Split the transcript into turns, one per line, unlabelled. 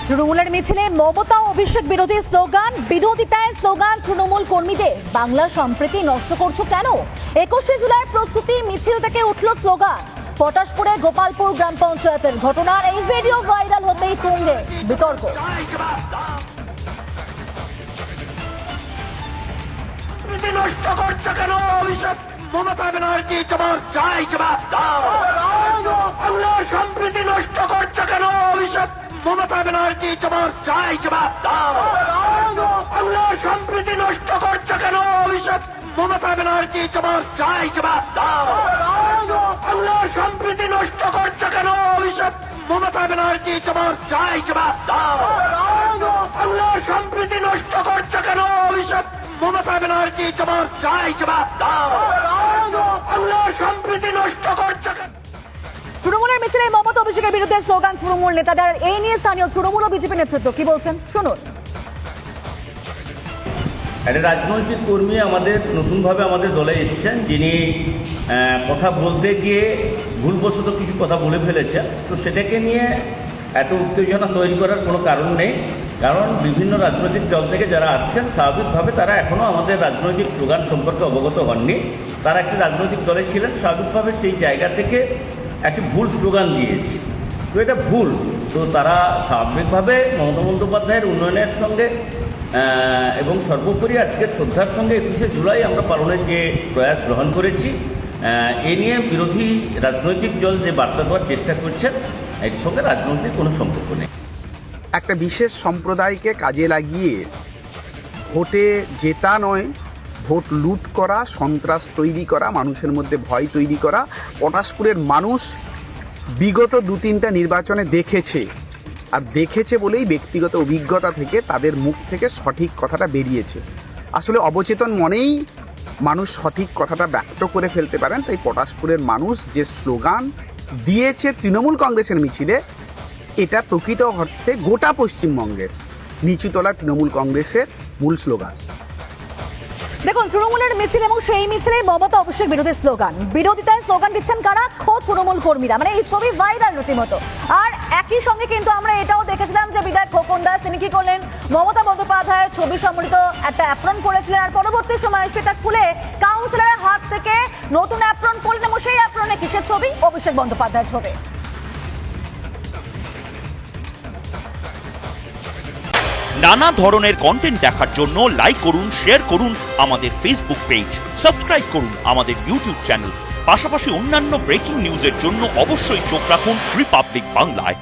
তৃণমূলের মিছিলে মমতা ও অভিষেক বিরোধী স্লোগান, বিরোধিতায় স্লোগান তৃণমূল কর্মীদের, বাংলা সম্প্রীতি নষ্ট করছো কেন। 21শে জুলাই প্রস্তুতি মিছিল থেকে উঠল স্লোগান। পটাশপুরে গোপালপুর গ্রাম পঞ্চায়েতের ঘটনার এই ভিডিও ভাইরাল হতেই তুঙ্গে বিতর্ক।
নষ্ট করছো কেন অভিষেক মমতা ব্যানার্জি, জবাব চাই, জবাব দাও। বাংলার সম্প্রীতি নষ্ট করছো কেন অভিষেক মমতা ব্যানার্জি, জবাব চাই, জবাব দাও। বাংলার সম্প্রীতি নষ্ট করছো কেন অভিষেক মমতা ব্যানার্জি, জবাব চাই, জবাব দাও। বাংলার সম্প্রীতি নষ্ট করছো কেন অভিষেক মমতা ব্যানার্জি, জবাব চাই, জবাব দাও। বাংলার সম্প্রীতি নষ্ট করছো কেন অভিষেক মমতা ব্যানার্জি, জবাব চাই, জবাব দাও। বাংলার সম্প্রীতি নষ্ট করছো কেন।
তৃণমূলের মিছিলে মমতা অভিষেকের বিরুদ্ধে স্লোগান তৃণমূল নেতাদের। এই নিয়ে স্থানীয় তৃণমূল ও বিজেপি নেতৃত্ব কি বলছেন শুনুন।
একটা রাজনৈতিক কর্মী আমাদের নতুনভাবে আমাদের দলে এসেছেন, যিনি কথা বলতে গিয়ে ভুলবশত কিছু কথা বলে ফেলেছেন। তো সেটাকে নিয়ে এত উত্তেজনা তৈরি করার কোনো কারণ নেই, কারণ বিভিন্ন রাজনৈতিক দল থেকে যারা আসছেন স্বাভাবিকভাবে তারা এখনও আমাদের রাজনৈতিক স্লোগান সম্পর্কে অবগত হননি। তারা একটি রাজনৈতিক দলে ছিলেন, স্বাভাবিকভাবে সেই জায়গা থেকে একটি ভুল স্লোগান দিয়েছে। তো এটা ভুল। তো তারা স্বাভাবিকভাবে মমতা বন্দ্যোপাধ্যায়ের উন্নয়নের সঙ্গে এবং সর্বোপরি আজকের শ্রদ্ধার সঙ্গে 21শে জুলাই আমরা পালনের যে প্রয়াস গ্রহণ করেছি, এ নিয়ে বিরোধী রাজনৈতিক দল যে বার্তা দেওয়ার চেষ্টা করছেন, এর সঙ্গে রাজনৈতিক কোনো সম্পর্ক নেই।
একটা বিশেষ সম্প্রদায়কে কাজে লাগিয়ে ভোটে জেতা নয়, ভোট লুট করা, সন্ত্রাস তৈরি করা, মানুষের মধ্যে ভয় তৈরি করা। পটাশপুরের মানুষ বিগত 2-3টা নির্বাচনে দেখেছে, আর দেখেছে বলেই ব্যক্তিগত অভিজ্ঞতা থেকে তাদের মুখ থেকে সঠিক কথাটা বেরিয়েছে। আসলে অবচেতন মনেই মানুষ সঠিক কথাটা ব্যক্ত করে ফেলতে পারেন। তাই পটাশপুরের মানুষ যে স্লোগান দিয়েছে তৃণমূল কংগ্রেসের মিছিলে, এটা প্রকৃত অর্থে গোটা পশ্চিমবঙ্গের নিচুতলা তৃণমূল কংগ্রেসের মূল স্লোগান।
দেখুন, তৃণমূলের মিছিল এবং সেই মিছিলে মমতা অভিষেক বিরোধী স্লোগান, বিরোধিতায় স্লোগান দিচ্ছেন কারা? খোদ তৃণমূল কর্মীরা। মানে এই ছবি ভাইরাল রীতিমতো। আর একই সঙ্গে কিন্তু আমরা এটাও দেখেছিলাম যে বিধায়ক খোকন দাস তিনি কি করলেন, মমতা বন্দ্যোপাধ্যায়ের ছবি সম্বলিত একটা অ্যাপ্রন পরেছিলেন, আর পরবর্তী সময় সেটা খুলে কাউন্সিলরের হাত থেকে নতুন অ্যাপ্রন পরলেন এবং সেই অ্যাপ্রনে কিসের ছবি? অভিষেক বন্দ্যোপাধ্যায়ের ছবি।
নানা ধরনের কন্টেন্ট দেখার জন্য লাইক করুন, শেয়ার করুন আমাদের ফেসবুক পেজ, সাবস্ক্রাইব করুন আমাদের ইউটিউব চ্যানেল। পাশাপাশি অন্যান্য ব্রেকিং নিউজের জন্য অবশ্যই চোখ রাখুন রিপাবলিক বাংলায়।